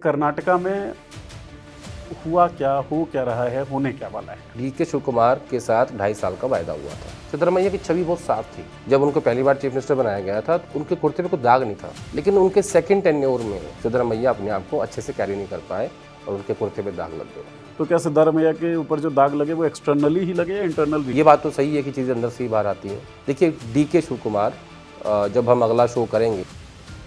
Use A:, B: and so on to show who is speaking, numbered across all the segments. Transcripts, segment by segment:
A: कर्नाटका में हुआ क्या, हो क्या रहा है, होने क्या वाला है?
B: डीके शिव कुमार के साथ 2.5 साल का वायदा हुआ था। सिद्धरामैया की छवि बहुत साफ थी। जब उनको पहली बार चीफ मिनिस्टर बनाया गया था तो उनके कुर्ते पे कोई दाग नहीं था, लेकिन उनके सेकंड टेन्योर में सिद्धरामैया अपने आप को अच्छे से कैरी नहीं कर पाए और उनके कुर्ते पे दाग लग गए।
A: तो क्या सिद्धारमैया के ऊपर जो दाग लगे वो एक्सटर्नली ही लगे या इंटरनल भी?
B: ये बात तो सही है कि चीज़ें अंदर से ही बाहर आती हैं। देखिए, डीके शिव कुमार जब हम अगला शो करेंगे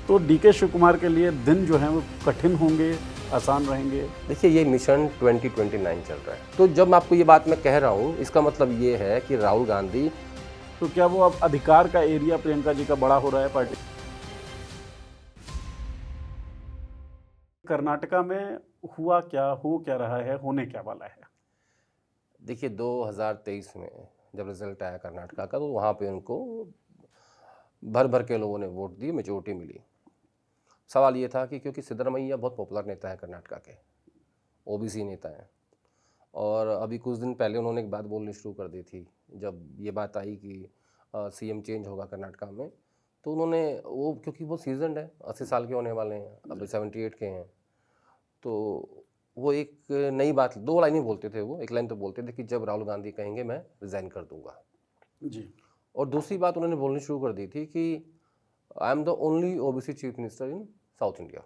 A: तो डीके शिव कुमार के लिए दिन जो हैं वो कठिन होंगे, आसान रहेंगे?
B: देखिए, ये मिशन 2029 चल रहा है, तो जब आपको ये बात मैं कह रहा हूँ इसका मतलब ये है कि राहुल गांधी
A: तो क्या वो अब अधिकार का एरिया प्रियंका जी का बड़ा हो रहा है पार्टी? कर्नाटका में हुआ क्या, हो क्या रहा है, होने क्या वाला है?
B: देखिए, 2023 में जब रिजल्ट आया कर्नाटका का तो वहाँ पे उनको भर भर के लोगों ने वोट दिए, मेजोरिटी मिली। सवाल ये था कि क्योंकि सिद्धरामैया बहुत पॉपुलर नेता है कर्नाटका के, ओबीसी नेता हैं, और अभी कुछ दिन पहले उन्होंने एक बात बोलनी शुरू कर दी थी। जब ये बात आई कि सीएम चेंज होगा कर्नाटका में, तो उन्होंने वो, क्योंकि वो सीजनड है, 80 साल के होने वाले हैं, अभी 78 के हैं, तो वो एक नई बात, 2 लाइन ही बोलते थे। वो एक लाइन तो बोलते थे कि जब राहुल गांधी कहेंगे मैं रिज़ाइन कर दूंगा।
A: जी।
B: और दूसरी बात उन्होंने बोलनी शुरू कर दी थी कि I am the only OBC chief minister in south India.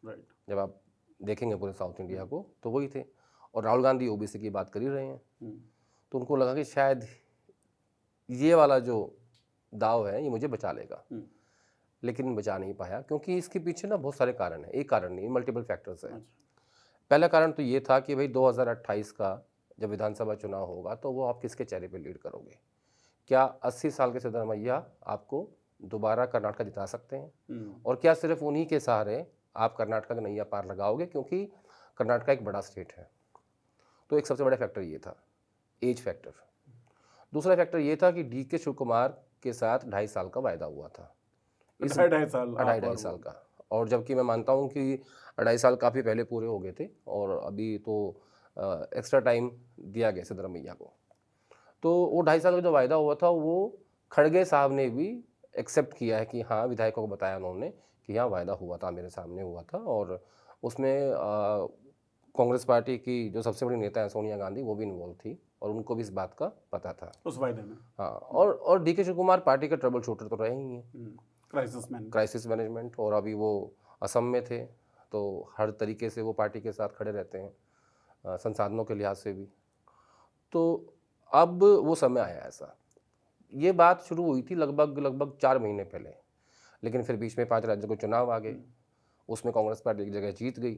A: Right.
B: जब आप देखेंगे पूरे साउथ इंडिया को तो वही थे, और राहुल गांधी ओबीसी की बात कर ही रहे हैं, तो उनको लगा कि शायद ये वाला जो दाव है ये मुझे बचा लेगा, लेकिन बचा नहीं पाया, क्योंकि इसके पीछे ना बहुत सारे कारण हैं। एक कारण नहीं, मल्टीपल फैक्टर्स हैं। पहला कारण तो ये था कि भाई 2028 का जब विधानसभा चुनाव होगा तो वो आप किसके चेहरे पे लीड करोगे? क्या 80 साल के सिद्धरामैया आपको दोबारा कर्नाटक जिता सकते हैं? और क्या सिर्फ उन्हीं के सहारे आप कर्नाटक का नैया पार लगाओगे, क्योंकि कर्नाटक एक बड़ा स्टेट है। तो एक सबसे बड़ा फैक्टर ये था, एज फैक्टर। दूसरा फैक्टर ये था कि डीके शिव कुमार के साथ 2.5 साल का वायदा हुआ था, इस 2.5 साल का। और जबकि मैं मानता हूँ कि 2.5 साल काफ़ी पहले पूरे हो गए थे, और अभी तो एक्स्ट्रा टाइम दिया गया सिद्धरामैया को। तो वो 2.5 साल का जो वायदा हुआ था वो खड़गे साहब ने भी एक्सेप्ट किया है कि हाँ, विधायकों को बताया उन्होंने कि हाँ, वायदा हुआ था, मेरे सामने हुआ था। और उसमें कांग्रेस पार्टी की जो सबसे बड़ी नेता है सोनिया गांधी, वो भी इन्वॉल्व थी, और उनको भी इस बात का पता था
A: उस वायदे में।
B: हाँ। और डीके शिव कुमार पार्टी के ट्रबल शूटर तो रहे ही हैं, क्राइसिस मैनेजमेंट, और अभी वो असम में थे, तो हर तरीके से वो पार्टी के साथ खड़े रहते हैं, संसाधनों के लिहाज से भी। तो अब वो समय आया ऐसा, ये बात शुरू हुई थी लगभग 4 महीने पहले, लेकिन फिर बीच में 5 राज्यों के चुनाव आ गए, उसमें कांग्रेस पार्टी एक जगह जीत गई।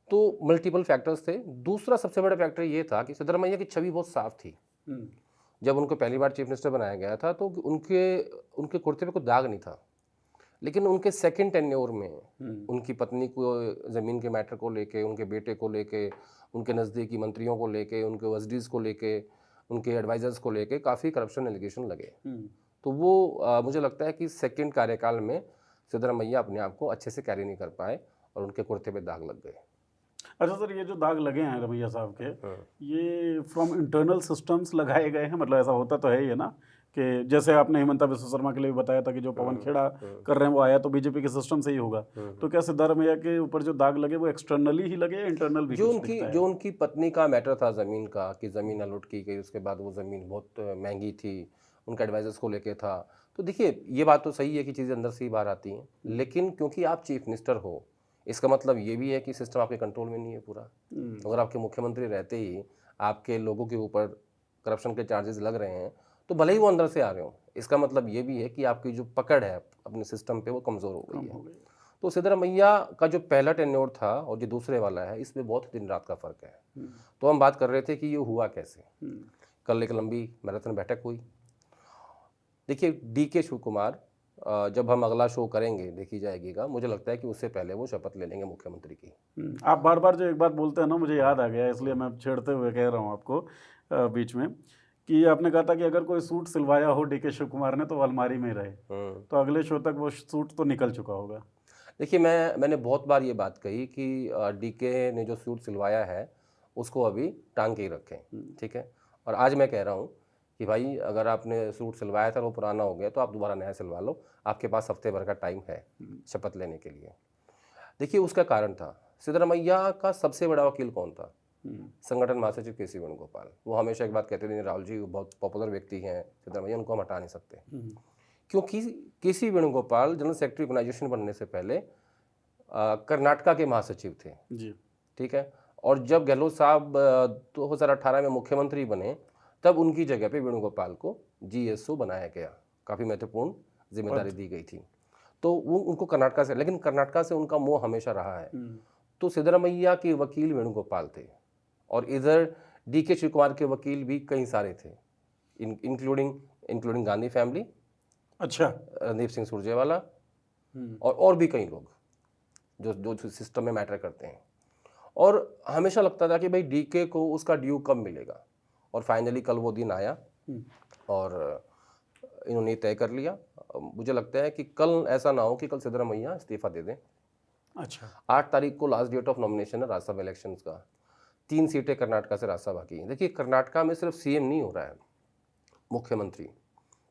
B: तो मल्टीपल फैक्टर्स थे। दूसरा सबसे बड़ा फैक्टर ये था कि सिद्धरामैया की छवि बहुत साफ थी। जब उनको पहली बार चीफ मिनिस्टर बनाया गया था तो उनके कुर्ते पे कोई दाग नहीं था, लेकिन उनके सेकंड टेन्योर में उनकी पत्नी को ज़मीन के मैटर को लेके, उनके बेटे को लेके, उनके नज़दीकी मंत्रियों को लेके, उनके वजडीज को लेके, उनके एडवाइजर्स को लेके काफ़ी करप्शन एलिगेशन लगे। तो वो मुझे लगता है कि सेकंड कार्यकाल में सिद्धरामैया अपने आप को अच्छे से कैरी नहीं कर पाए और उनके कुर्ते पे दाग लग गए।
A: अच्छा सर, ये जो दाग लगे हैं रमैया साहब के, ये फ्रॉम इंटरनल सिस्टम्स लगाए गए हैं? मतलब ऐसा होता तो है ही है ना कि जैसे आपने हिमंता विश्व शर्मा के लिए भी बताया था कि जो पवन खेड़ा कर रहे हैं वो आया तो बीजेपी के सिस्टम से ही होगा। तो क्या सिद्धारमैया के ऊपर जो दाग लगे वो एक्सटर्नली ही लगे या इंटरनल भी कुछ दिखता है?
B: जो उनकी पत्नी का मैटर था ज़मीन का, कि ज़मीन अलॉट की गई, उसके बाद वो ज़मीन बहुत महंगी थी, उनके एडवाइजर्स को लेके था। तो देखिए, ये बात तो सही है कि चीज़ें अंदर से ही बाहर आती हैं, लेकिन क्योंकि आप चीफ मिनिस्टर हो, इसका मतलब ये भी है कि सिस्टम आपके कंट्रोल में नहीं है पूरा। अगर आपके मुख्यमंत्री रहते ही आपके लोगों के ऊपर करप्शन के चार्जेस लग रहे हैं, तो भले ही वो अंदर से आ रहे हो, इसका मतलब ये भी है कि आपकी जो पकड़ है अपने सिस्टम पे वो कमज़ोर हो गई है। तो सिद्धरामैया का जो पहला टेन्योर था और जो दूसरे वाला है, इसमें बहुत दिन रात का फ़र्क है। तो हम बात कर रहे थे कि ये हुआ कैसे। कल एक लंबी मैराथन बैठक हुई। देखिए, डीके शिव कुमार जब हम अगला शो करेंगे, देखी जाएगीगा, मुझे लगता है कि उससे पहले वो शपथ ले लेंगे मुख्यमंत्री की।
A: आप बार बार जो एक बात बोलते हैं ना, मुझे याद आ गया, इसलिए मैं छेड़ते हुए कह रहा हूँ आपको बीच में, कि आपने कहा था कि अगर कोई सूट सिलवाया हो डीके शिव कुमार ने तो वो अलमारी में रहे। तो अगले शो तक वो सूट तो निकल चुका होगा।
B: देखिए, मैंने बहुत बार ये बात कही कि डीके ने जो सूट सिलवाया है उसको अभी टांग के ही रखें, ठीक है। और आज मैं कह रहा हूँ कि भाई, अगर आपने सूट सिलवाया था वो पुराना हो गया तो आप दोबारा नया सिलवा लो, आपके पास हफ्ते भर का टाइम है शपथ लेने के लिए। देखिए उसका कारण था, सिद्धरामैया का सबसे बड़ा वकील कौन था? संगठन महासचिव केसी वेणुगोपाल। वो हमेशा एक बात कहते थे, राहुल जी बहुत पॉपुलर व्यक्ति हैं सिद्धरामैया, उनको हम हटा नहीं सकते, क्योंकि केसी वेणुगोपाल जनरल सेक्रेटरी ऑर्गेनाइजेशन बनने से पहले कर्नाटका के महासचिव थे
A: जी।
B: ठीक है। और जब गहलोत साहब 2018 में मुख्यमंत्री बने तब उनकी जगह पे वेणुगोपाल को GSO बनाया गया, काफ़ी महत्वपूर्ण जिम्मेदारी दी गई थी। तो वो उनको कर्नाटका से, लेकिन कर्नाटका से उनका मोह हमेशा रहा है। तो सिद्धरामैया के वकील वेणुगोपाल थे और इधर DK शिव कुमार के वकील भी कई सारे थे, इंक्लूडिंग गांधी फैमिली,
A: अच्छा,
B: रणदीप सिंह सुरजेवाला और भी कई लोग जो सिस्टम में मैटर करते हैं। और हमेशा लगता था कि भाई DK को उसका ड्यू कब मिलेगा, और फाइनली कल वो दिन आया और इन्होंने तय कर लिया। मुझे लगता है कि कल ऐसा ना हो कि कल सिद्धरामैया इस्तीफा दे दें।
A: अच्छा,
B: 8 तारीख को लास्ट डेट ऑफ नॉमिनेशन है राज्यसभा इलेक्शंस का। 3 सीटें कर्नाटका से राज्यसभा की हैं। देखिए कर्नाटका में सिर्फ CM नहीं हो रहा है, मुख्यमंत्री,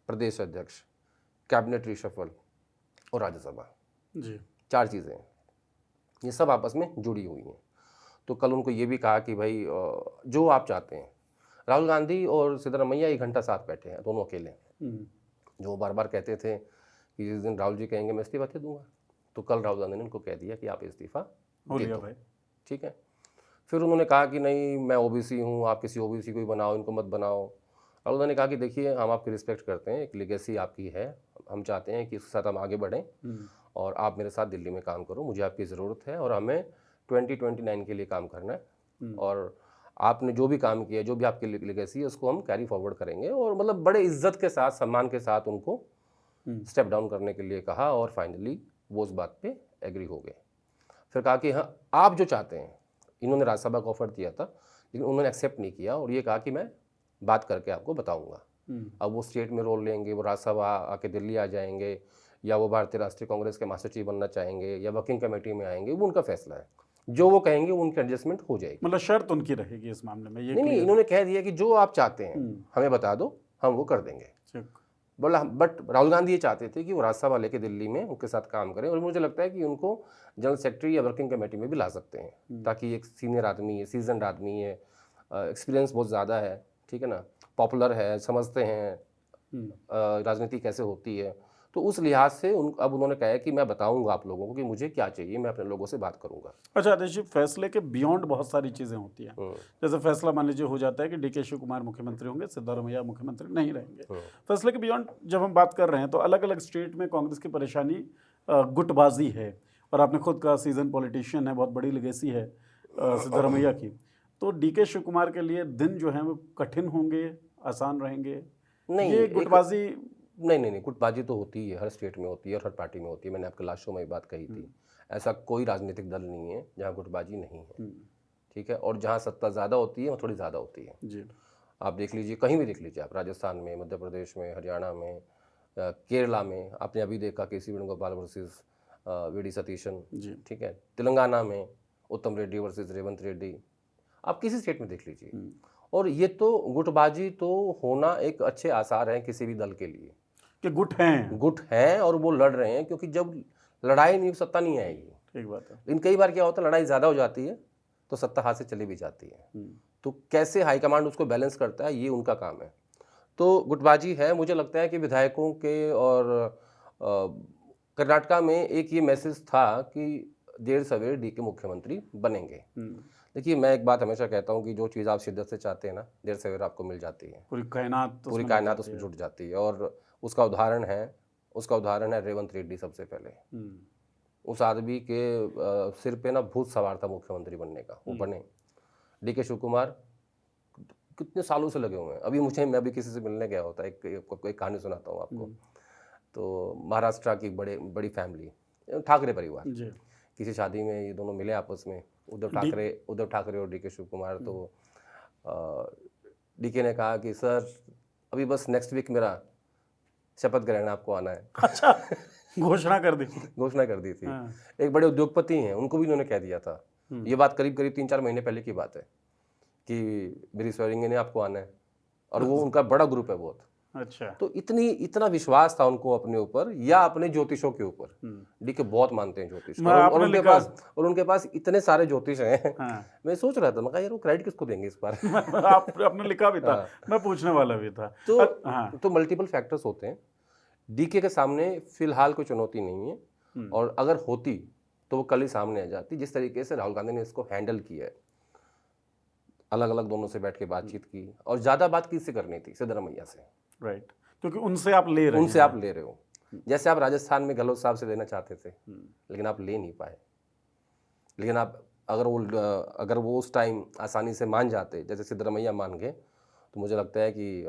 B: प्रदेश अध्यक्ष, कैबिनेट रिशफल और राज्यसभा
A: जी,
B: 4 चीज़ें हैं, ये सब आपस में जुड़ी हुई हैं। तो कल उनको ये भी कहा कि भाई जो आप चाहते हैं, राहुल गांधी और सिद्धरामैया 1 घंटा साथ बैठे हैं दोनों अकेले, जो बार बार कहते थे कि जिस दिन राहुल जी कहेंगे मैं इस्तीफा दे दूंगा, तो कल राहुल गांधी ने उनको कह दिया कि आप इस्तीफा
A: हो लिया भाई,
B: ठीक है। फिर उन्होंने कहा कि नहीं मैं OBC हूँ, आप किसी OBC को ही बनाओ, इनको मत बनाओ। राहुल गांधी ने कहा कि देखिए हम आपकी रिस्पेक्ट करते हैं, एक लेगेसी आपकी है, हम चाहते हैं कि इसके साथ हम आगे बढ़ें और आप मेरे साथ दिल्ली में काम करो, मुझे आपकी ज़रूरत है और हमें 2029 के लिए काम करना है, और आपने जो भी काम किया, जो भी आपकी लेगेसी है, उसको हम कैरी फॉरवर्ड करेंगे। और मतलब बड़े इज्जत के साथ, सम्मान के साथ उनको स्टेप डाउन करने के लिए कहा और फाइनली वो उस बात पे एग्री हो गए। फिर कहा कि हाँ आप जो चाहते हैं, इन्होंने राज्यसभा का ऑफर दिया था लेकिन उन्होंने एक्सेप्ट नहीं किया और ये कहा कि मैं बात करके आपको बताऊंगा। अब वो स्टेट में रोल लेंगे, वो राज्यसभा आके दिल्ली आ जाएंगे, या वो भारतीय राष्ट्रीय कांग्रेस के महासचिव बनना चाहेंगे, या वर्किंग कमेटी में आएंगे, वो उनका फैसला है। जो वो कहेंगे उनकी एडजस्टमेंट हो जाएगी।
A: मतलब शर्त उनकी रहेगी इस मामले में, ये
B: नहीं, इन्होंने कह दिया कि जो आप चाहते हैं हमें बता दो, हम वो कर देंगे। बोला, बट राहुल गांधी ये चाहते थे कि वो राज्यसभा लेके दिल्ली में उनके साथ काम करें, और मुझे लगता है कि उनको जनरल सेक्रेटरी या वर्किंग कमेटी में भी ला सकते हैं, ताकि एक सीनियर आदमी है, सीजनड आदमी है, एक्सपीरियंस बहुत ज़्यादा है, ठीक है ना, पॉपुलर है, समझते हैं राजनीति कैसे होती है। तो उस लिहाज से अब उन्होंने कहा है कि मैं बताऊंगा आप लोगों को कि मुझे क्या चाहिए, मैं अपने लोगों से बात करूंगा।
A: अच्छा आदेश जी, फैसले के बियॉन्ड बहुत सारी चीज़ें होती हैं। जैसे फैसला मान लीजिए हो जाता है कि DK शिव कुमार मुख्यमंत्री होंगे, सिद्धरामैया मुख्यमंत्री नहीं रहेंगे। फैसले के बियॉन्ड जब हम बात कर रहे हैं तो अलग अलग स्टेट में कांग्रेस की परेशानी गुटबाजी है, और आपने खुद कहा सीजन पॉलिटिशियन है, बहुत बड़ी लेगेसी है सिद्धरामैया की। तो DK शिव कुमार के लिए दिन जो हैं वो कठिन होंगे, आसान रहेंगे?
B: नहीं,
A: ये गुटबाजी
B: नहीं, गुटबाजी तो होती है, हर स्टेट में होती है और हर पार्टी में होती है। मैंने आपके लास्ट शो में बात कही थी, ऐसा कोई राजनीतिक दल नहीं है जहाँ गुटबाजी नहीं है, ठीक है। और जहाँ सत्ता ज़्यादा होती है वो थोड़ी ज़्यादा होती है जी। आप देख लीजिए, कहीं भी देख लीजिए आप, राजस्थान में, मध्य प्रदेश में, हरियाणा में, केरला में, आपने अभी देखा केसी वेणुगोपाल वर्सेस VD सतीशन, ठीक है। तेलंगाना में उत्तम रेड्डी वर्सेस रेवंत रेड्डी, आप किसी स्टेट में देख लीजिए। और ये तो गुटबाजी तो होना एक अच्छे आसार हैं किसी भी दल के लिए
A: कि गुट हैं
B: और वो लड़ रहे हैं, क्योंकि जब लड़ाई नहीं, सत्ता नहीं आएगी।
A: ठीक बात है।
B: लेकिन कई बार क्या होता है, लड़ाई ज़्यादा हो जाती है तो सत्ता हाथ से चली भी जाती है। तो कैसे हाईकमांड उसको बैलेंस करता है, ये उनका काम है। तो गुटबाजी है। मुझे लगता है कि विधायकों के और कर्नाटका में एक ये मैसेज था कि देर सवेर DK मुख्यमंत्री बनेंगे। देखिए मैं एक बात हमेशा कहता हूँ कि जो चीज़ आप शिद्दत से चाहते हैं ना, देर सवेर आपको मिल जाती है।
A: पूरी कायनात
B: उसमें जुट जाती है। और उसका उदाहरण है रेवंत रेड्डी। सबसे पहले उस आदमी के सिर पे ना भूत सवार था मुख्यमंत्री बनने का, वो बने। DK शिव कुमार कितने सालों से लगे हुए हैं। अभी मैं अभी किसी से मिलने गया होता, एक कहानी सुनाता हूँ आपको। तो महाराष्ट्र की बड़ी फैमिली, ठाकरे परिवार, किसी शादी में ये दोनों मिले आपस में, उद्धव ठाकरे और DK शिव कुमार। तो DK ने कहा कि सर अभी बस नेक्स्ट वीक मेरा शपथ ग्रहण आपको आना है।
A: अच्छा, घोषणा कर दी थी।
B: एक बड़े उद्योगपति हैं, उनको भी इन्होंने कह दिया था। ये बात करीब 3-4 महीने पहले की बात है कि मेरी स्वेरिंग ने आपको आना है, और वो उनका बड़ा ग्रुप है बहुत।
A: अच्छा।
B: तो इतना विश्वास था उनको अपने ऊपर या अपने ज्योतिषों के ऊपर। डीके बहुत मानते हैं ज्योतिष
A: मैं
B: और
A: आपने लिखा
B: उनके पास इतने सारे ज्योतिष हैं।
A: हाँ
B: मैं सोच रहा था, मैं कहा यार वो क्रेडिट किसको देंगे इस बार।
A: आपने लिखा भी था, मैं पूछने वाला भी था। हाँ
B: तो मल्टीपल फैक्टर्स होते हैं। डीके के सामने फिलहाल कोई चुनौती नहीं है, और अगर होती तो वो कल ही सामने आ जाती। जिस तरीके से राहुल गांधी ने इसको हैंडल किया है, अलग अलग दोनों से बैठ के बातचीत की, और ज्यादा बात किससे करनी थी? सिद्धरामैया से।
A: राइट, क्योंकि उनसे आप ले रहे
B: उनसे
A: हैं।
B: आप ले रहे हो, जैसे आप राजस्थान में गहलोत साहब से लेना चाहते थे, लेकिन आप ले नहीं पाए। लेकिन आप अगर वो उस टाइम आसानी से मान जाते जैसे सिद्धरामैया मान गए, तो मुझे लगता है कि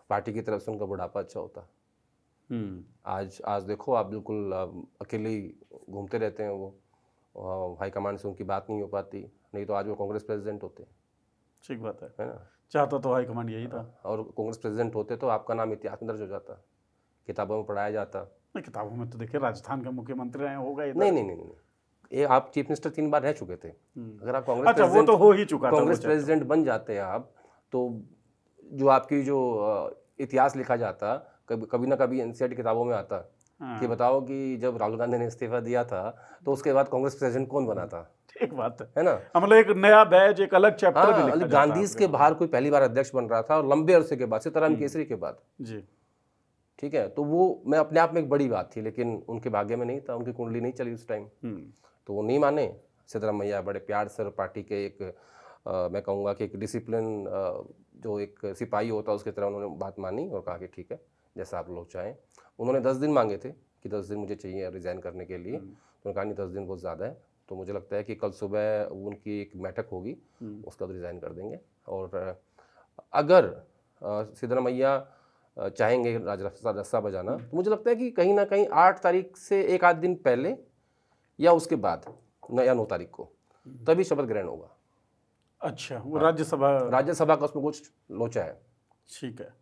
B: पार्टी की तरफ से उनका बुढ़ापा अच्छा होता। आज देखो आप बिल्कुल अकेले ही घूमते रहते हैं। वो हाईकमांड से उनकी बात नहीं हो पाती, नहीं तो आज वो कांग्रेस प्रेसिडेंट होते।
A: ठीक बात
B: है ना?
A: चाहता तो हाईकमांड यही था।
B: और कांग्रेस प्रेसिडेंट होते तो आपका नाम इतिहास में दर्ज हो जाता, किताबों में पढ़ाया जाता।
A: नहीं, किताबों में तो देखिए राजस्थान के मुख्यमंत्री रहे होगा इधर।
B: नहीं, ये आप चीफ मिनिस्टर 3 बार रह चुके थे। अगर आप कांग्रेस
A: अच्छा, वो तो हो ही चुका था।
B: कांग्रेस प्रेसिडेंट बन जाते आप, तो जो आपकी जो इतिहास लिखा जाता, कभी ना कभी एनसीईआरटी किताबों में आता कि बताओ कि जब राहुल गांधी ने इस्तीफा दिया था तो उसके बाद कांग्रेस प्रेसिडेंट कौन बना था।
A: ठीक बात
B: है ना?
A: मतलब एक नया बैच, एक अलग चैप्टर भी लिखा जाता।
B: गांधी के बाहर कोई पहली बार अध्यक्ष बन रहा था, और लंबे अरसे के बाद, सीताराम केसरी के बाद।
A: जी
B: ठीक है, तो वो मैं अपने आप में एक बड़ी बात थी, लेकिन उनके भाग्य में नहीं था, उनकी कुंडली नहीं चली उस टाइम, तो वो नहीं माने। सिद्धरामैया बड़े प्यार से पार्टी के एक मैं कहूँगा कि एक डिसिप्लिन जो एक सिपाही होता है उसकी तरह उन्होंने बात मानी और कहा कि ठीक है, जैसा आप लोग चाहें। उन्होंने 10 दिन मांगे थे कि 10 दिन मुझे चाहिए रिज़ाइन करने के लिए, तो उन्होंने कहा नहीं 10 दिन बहुत ज़्यादा है। तो मुझे लगता है कि कल सुबह उनकी एक बैठक होगी, उसका रिज़ाइन कर देंगे। और अगर सिद्धरामैया चाहेंगे रास्ता बजाना, तो मुझे लगता है कि कहीं ना कहीं 8 तारीख से एक आध दिन पहले या उसके बाद या 9 तारीख को तभी शपथ ग्रहण होगा।
A: अच्छा, वो राज्यसभा
B: का उसमें कुछ लोचा है।
A: ठीक है।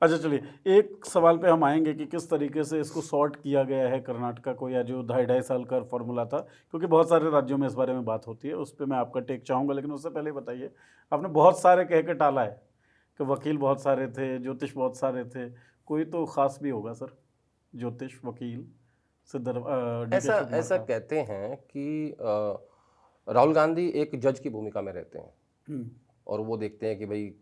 A: अच्छा चलिए, एक सवाल पे हम आएंगे कि किस तरीके से इसको सॉर्ट किया गया है कर्नाटका को, या जो 2.5 साल का फॉर्मूला था, क्योंकि बहुत सारे राज्यों में इस बारे में बात होती है, उस पर मैं आपका टेक चाहूँगा। लेकिन उससे पहले बताइए, आपने बहुत सारे कह के टाला है कि वकील बहुत सारे थे, ज्योतिष बहुत सारे थे, कोई तो खास भी होगा सर? ज्योतिष, वकील,
B: ऐसा कहते हैं कि राहुल गांधी एक जज की भूमिका में रहते हैं, और वो देखते हैं कि भाई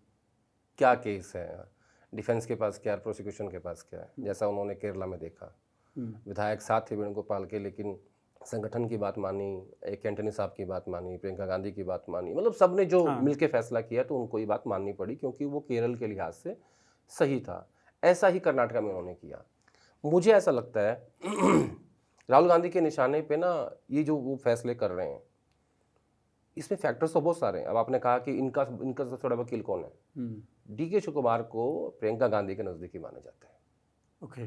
B: क्या केस है, डिफेंस के पास क्या है, प्रोसिक्यूशन के पास क्या है। जैसा उन्होंने केरला में देखा, विधायक साथ थे वेणुगोपाल के, लेकिन संगठन की बात मानी, एक एंटनी साहब की बात मानी, प्रियंका गांधी की बात मानी, मतलब सबने जो मिलके फैसला किया तो उनको ये बात माननी पड़ी, क्योंकि वो केरल के लिहाज से सही था। ऐसा ही कर्नाटका में उन्होंने किया। मुझे ऐसा लगता है राहुल गांधी के निशाने पे ना ये जो वो फैसले कर रहे हैं, इसमें फैक्टर्स तो बहुत सारे हैं। अब आपने कहा कि इनका सबसे बड़ा वकील कौन है? डीके शिवकुमार को प्रियंका गांधी के नज़दीकी माने जाते हैं।
A: ओके।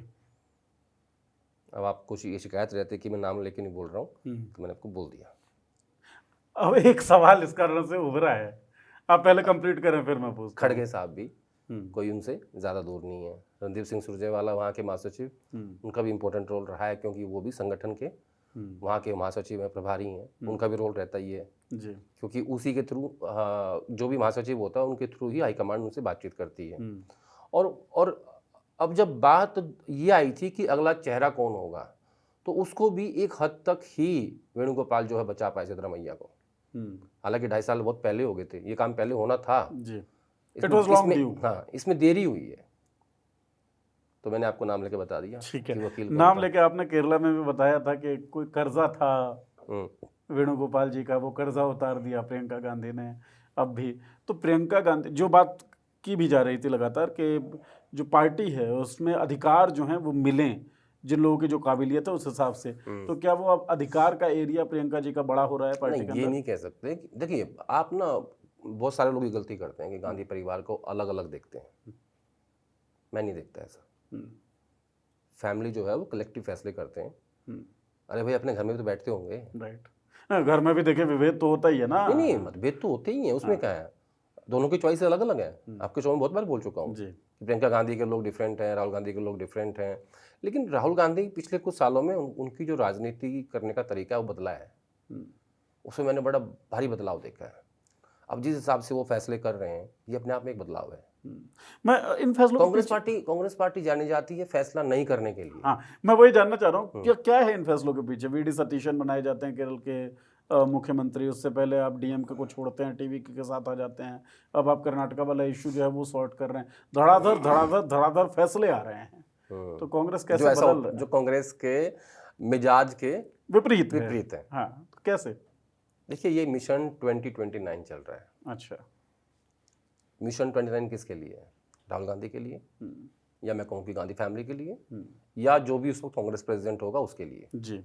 B: अब आपको ये शिकायत रहती है कि मैं नाम लेके नहीं बोल रहा हूँ, तो मैंने आपको बोल दिया।
A: अब एक सवाल इस कारण से उभरा है, आप पहले कंप्लीट करें फिर मैं पूछता हूँ।
B: खड़गे साहब भी कोई उनसे ज़्यादा दूर नहीं है। रणदीप सिंह सुरजेवाला वहाँ के महासचिव, उनका भी इम्पोर्टेंट रोल रहा है, क्योंकि वो भी संगठन के वहाँ के महासचिव हैं, प्रभारी हैं, उनका भी रोल रहता ही है जी, क्योंकि उसी के थ्रू जो भी महासचिव होता है उनके थ्रू ही हाईकमांड उनसे बातचीत करती है। और अब जब बात ये आई थी कि अगला चेहरा कौन होगा, तो उसको भी एक हद तक ही वेणुगोपाल जो है बचा पाए सिद्धरामैया को। हालांकि 2.5 साल बहुत पहले हो गए थे, ये काम पहले होना था जी। इसमें देरी हुई है, तो मैंने आपको नाम लेके बता दिया।
A: ठीक है, नाम लेके आपने केरला में भी बताया था कि कोई कर्जा था वेणुगोपाल जी का, वो कर्जा उतार दिया प्रियंका गांधी ने। अब भी तो प्रियंका गांधी, जो बात की भी जा रही थी लगातार कि जो पार्टी है उसमें अधिकार जो हैं वो मिलें जिन लोगों की जो काबिलियत है उस हिसाब से, तो क्या वो अब अधिकार का एरिया प्रियंका जी का बड़ा हो रहा है पार्टी के अंदर?
B: ये नहीं कह सकते। देखिए, आप ना बहुत सारे लोग ये गलती करते हैं कि गांधी परिवार को अलग अलग देखते हैं। मैं नहीं देखता ऐसा। फैमिली जो है वो कलेक्टिव फैसले करते हैं। अरे भाई, अपने घर में भी तो बैठते होंगे।
A: राइट, घर में भी देखिए विभेद तो होता ही है ना।
B: नहीं, मतभेद तो होते ही हैं, उसमें क्या है, दोनों की चॉइस अलग अलग है। आपके शो में बहुत बार बोल चुका हूँ कि प्रियंका गांधी के लोग डिफरेंट हैं, राहुल गांधी के लोग डिफरेंट हैं, लेकिन राहुल गांधी पिछले कुछ सालों में उनकी जो राजनीति करने का तरीका है वो बदला है। उसमें मैंने बड़ा भारी बदलाव देखा है। अब जिस हिसाब से वो फैसले कर रहे हैं, ये अपने आप में एक बदलाव है।
A: मैं इन फैसलों
B: कांग्रेस पार्टी जानी जाती है फैसला नहीं करने के लिए।
A: हाँ, मैं वही जानना चाह रहा हूँ कि क्या है इन फैसलों के पीछे। वीडी सतीशन बनाए जाते हैं केरल के मुख्यमंत्री, उससे पहले आप डीएमके को छोड़ते हैं, टीवी के साथ आ जाते हैं, अब आप कर्नाटका वाला इशू जो है वो सॉर्ट कर रहे हैं, धड़ाधड़ धड़ाधड़ धड़ाधड़ फैसले आ रहे हैं। तो कांग्रेस कैसे बदल रहा है?
B: जो कांग्रेस के मिजाज के
A: विपरीत
B: है।
A: हाँ, कैसे?
B: देखिए, ये मिशन 2029 चल रहा है।
A: अच्छा,
B: मिशन 29 किसके लिए है? राहुल गांधी के लिए, या मैं कहूँ कि गांधी फैमिली के लिए, या जो भी उस वक्त कांग्रेस प्रेसिडेंट होगा उसके लिए
A: जी।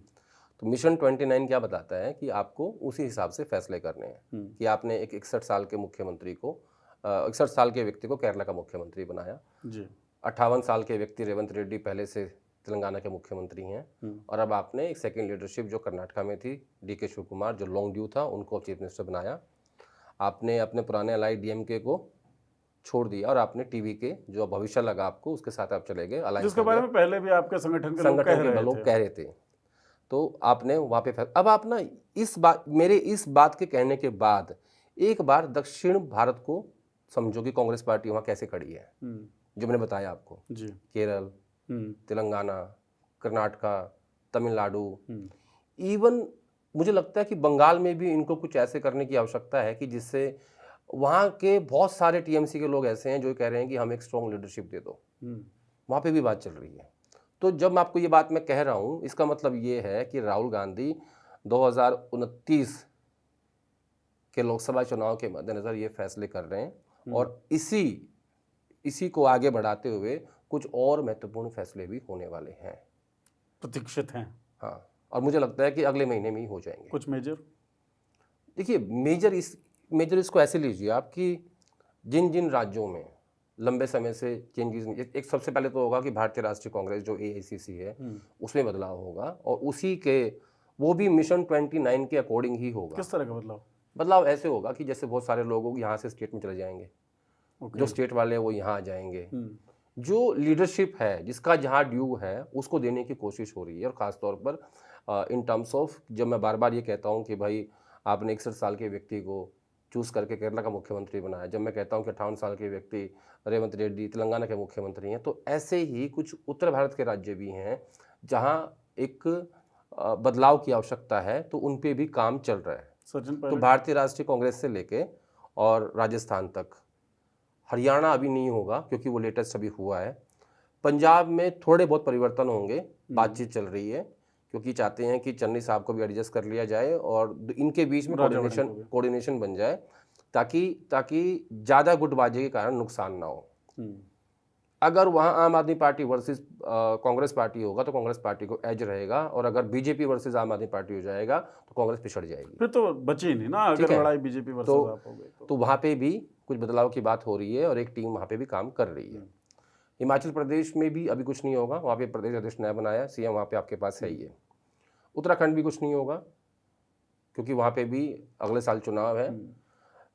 B: तो मिशन 29 क्या बताता है कि आपको उसी हिसाब से फैसले करने हैं कि आपने एक 61 साल के मुख्यमंत्री को 61 साल के व्यक्ति को केरला का मुख्यमंत्री बनाया
A: जी।
B: 58 साल के व्यक्ति रेवंत रेड्डी पहले से तेलंगाना के मुख्यमंत्री हैं, और अब आपने एक सेकेंड लीडरशिप जो कर्नाटका में थी डीके शिव कुमार जो लॉन्ग ड्यू था उनको चीफ मिनिस्टर बनाया। आपने अपने पुराने अलाई डीएमके को छोड़ दिया और आपने टीवी के जो भविष्य लगा आपको उसके साथ आप चले गए,
A: जिसके बारे में पहले भी आपके संगठन के लोग कह रहे थे।
B: तो आपने वहाँ पे अब आप ना मेरे इस बात के कहने के बाद एक बार दक्षिण भारत को समझो कि कांग्रेस पार्टी वहाँ कैसे खड़ी है, जो मैंने बताया आपको
A: जी।
B: केरल, तेलंगाना, कर्नाटका, तमिलनाडु, इवन मुझे लगता है कि बंगाल में भी इनको कुछ ऐसे करने की आवश्यकता है कि जिससे वहाँ के बहुत सारे टीएमसी के लोग ऐसे हैं जो कह रहे हैं कि हम एक स्ट्रॉन्ग लीडरशिप दे दो, वहाँ पे भी बात चल रही है। तो जब मैं आपको ये बात मैं कह रहा हूँ इसका मतलब ये है कि राहुल गांधी 2029 के लोकसभा चुनाव के मद्देनजर ये फैसले कर रहे हैं और इसी को आगे बढ़ाते हुए कुछ और महत्वपूर्ण फैसले भी होने वाले हैं,
A: प्रतीक्षित हैं।
B: हाँ, और मुझे लगता है कि अगले महीने में ही हो जाएंगे
A: कुछ मेजर।
B: देखिए, मेजर इसको ऐसे लीजिए आप कि जिन जिन राज्यों में लंबे समय से चेंजेस, एक सबसे पहले तो होगा कि भारतीय राष्ट्रीय कांग्रेस जो AICC है उसमें बदलाव होगा और उसी के वो भी मिशन 29 के अकॉर्डिंग ही होगा।
A: किस तरह का
B: बदलाव ऐसे होगा कि जैसे बहुत सारे लोग यहाँ से स्टेट में चले जाएंगे, जो स्टेट वाले हैं वो यहाँ आ जाएंगे, जो लीडरशिप है जिसका जहाँ ड्यू है उसको देने की कोशिश हो रही है। और ख़ासतौर पर इन टर्म्स ऑफ, जब मैं बार बार ये कहता हूँ कि भाई आपने 61 साल के व्यक्ति को चूज़ करके केरला का मुख्यमंत्री बनाया, जब मैं कहता हूँ कि 58 साल के व्यक्ति रेवंत रेड्डी तेलंगाना के मुख्यमंत्री हैं, तो ऐसे ही कुछ उत्तर भारत के राज्य भी हैं जहाँ एक बदलाव की आवश्यकता है, तो उन पे भी काम चल रहा है। तो भारतीय राष्ट्रीय कांग्रेस से लेके और राजस्थान तक, हरियाणा अभी नहीं होगा क्योंकि वो लेटेस्ट अभी हुआ है, पंजाब में थोड़े बहुत परिवर्तन होंगे, बातचीत चल रही है क्योंकि चाहते हैं कि चन्नी साहब को भी एडजस्ट कर लिया जाए और इनके बीच में कोऑर्डिनेशन बन जाए ताकि ज़्यादा गुटबाजी के कारण नुकसान ना हो। अगर वहाँ आम आदमी पार्टी वर्सेस कांग्रेस पार्टी होगा तो कांग्रेस पार्टी को एज रहेगा, और अगर बीजेपी वर्सेस आम आदमी पार्टी हो जाएगा तो कांग्रेस पिछड़ जाएगी,
A: फिर तो बची नहीं ना। अगर लड़ाई बीजेपी वर्सेस आप हो गई
B: तो वहाँ पे भी कुछ बदलाव की बात हो रही है और एक टीम वहाँ पे भी काम कर रही है। हिमाचल प्रदेश में भी अभी कुछ नहीं होगा, वहाँ पे प्रदेश अध्यक्ष नया बनाया, सीएम वहाँ पे आपके पास है ही है। उत्तराखंड भी कुछ नहीं होगा क्योंकि वहाँ पे भी अगले साल चुनाव है।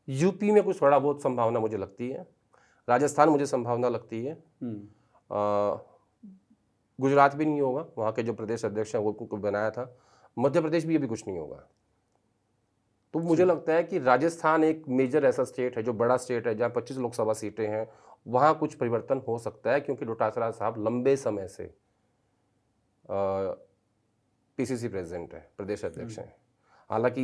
B: यूपी में कुछ थोड़ा बहुत संभावना मुझे लगती है, राजस्थान मुझे संभावना लगती है, गुजरात भी नहीं होगा, वहाँ के जो प्रदेश अध्यक्ष हैं वो को बनाया था, मध्य प्रदेश भी अभी कुछ नहीं होगा। तो मुझे लगता है कि राजस्थान एक मेजर ऐसा स्टेट है जो बड़ा स्टेट है जहाँ 25 लोकसभा सीटें हैं, वहाँ कुछ परिवर्तन हो सकता है क्योंकि डोटासरा साहब लंबे समय से PCC प्रेसिडेंट है, प्रदेश अध्यक्ष हैं। हालांकि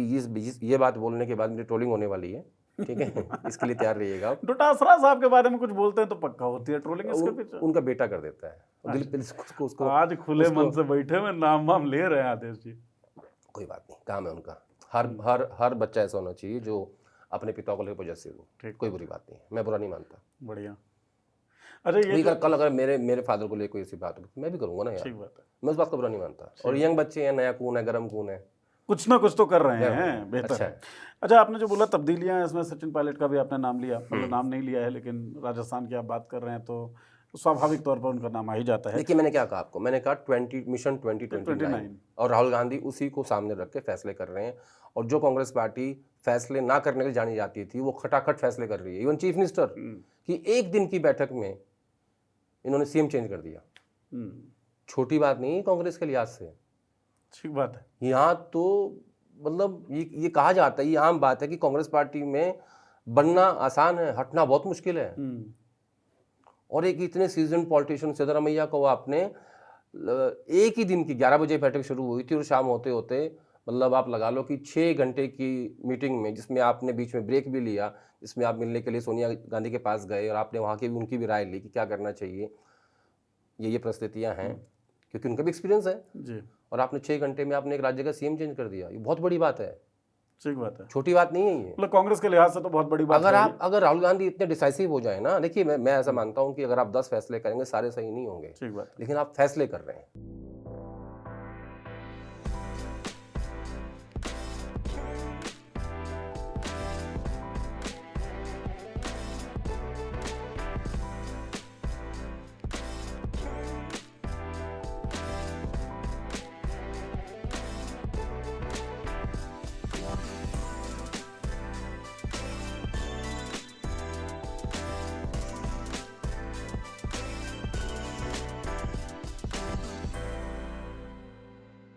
B: ये बात बोलने के बाद मेरी ट्रोलिंग होने वाली है, ठीक है, इसके लिए तैयार रहिएगा।
A: डोटासरा साहब के बारे में कुछ बोलते हैं तो पक्का होती है ट्रोलिंग इसके पीछे।
B: उनका बेटा कर देता है।
A: उसको आज खुले मन से बैठे हुए नाम वाम ले रहे हैं आदेश जी।
B: कोई बात नहीं, काम है उनका। हर बच्चा ऐसा होना चाहिए जो अपने पिता को लेकर पॉजिटिव हो, कोई बुरी बात नहीं, मैं बुरा नहीं मानता।
A: बढ़िया। अच्छा, ये
B: कल अगर मेरे फादर को लेकर कोई ऐसी बात हो मैं भी करूंगा ना यार,
A: ठीक बात है,
B: मैं उस बात को बुरा नहीं मानता। और यंग बच्चे हैं, नया खून है, गर्म खून है,
A: कुछ ना कुछ तो कर रहे हैं, बेहतर है। अच्छा, आपने जो बोला तब्दीलियां हैं, इसमें सचिन पायलट का भी आपने नाम लिया, मतलब नाम नहीं लिया है लेकिन राजस्थान की आप बात कर रहे हैं तो स्वाभाविक तौर पर उनका नाम आ ही जाता है।
B: देखिए, मैंने क्या कहा आपको, मैंने कहा मिशन 2029 और राहुल गांधी उसी को सामने रख के फैसले कर रहे हैं। और जो कांग्रेस पार्टी फैसले ना करने के लिए जानी जाती थी वो खटाखट फैसले कर रही है। इवन चीफ मिनिस्टर की एक दिन की बैठक में इन्होंने सीएम चेंज कर दिया। छोटी बात नहीं है कांग्रेस के लिहाज से,
A: ठीक बात है।
B: यहाँ तो मतलब ये कहा जाता है, ये आम बात है कि कांग्रेस पार्टी में बनना आसान है, हटना बहुत मुश्किल है। और एक इतने सीजन पॉलिटिशियन सिद्धरामैया को आपने एक ही दिन की 11 बजे बैठक शुरू हुई थी और शाम होते होते मतलब आप लगा लो कि 6 घंटे की मीटिंग में, जिसमें आपने बीच में ब्रेक भी लिया, जिसमें आप मिलने के लिए सोनिया गांधी के पास गए और आपने वहाँ की भी उनकी भी राय ली कि क्या करना चाहिए, ये परिस्थितियाँ हैं, क्योंकि उनका भी एक्सपीरियंस है
A: जी,
B: और आपने 6 घंटे में आपने एक राज्य का सीएम चेंज कर दिया, ये बहुत बड़ी बात है,
A: ठीक बात है।
B: छोटी बात नहीं है ये।
A: मतलब कांग्रेस के लिहाज से तो बहुत बड़ी बात है।
B: अगर राहुल गांधी इतने डिसाइसिव हो जाए ना, देखिए मैं ऐसा मानता हूँ कि अगर आप 10 फैसले करेंगे सारे सही नहीं होंगे,
A: ठीक बात है।
B: लेकिन आप फैसले कर रहे हैं।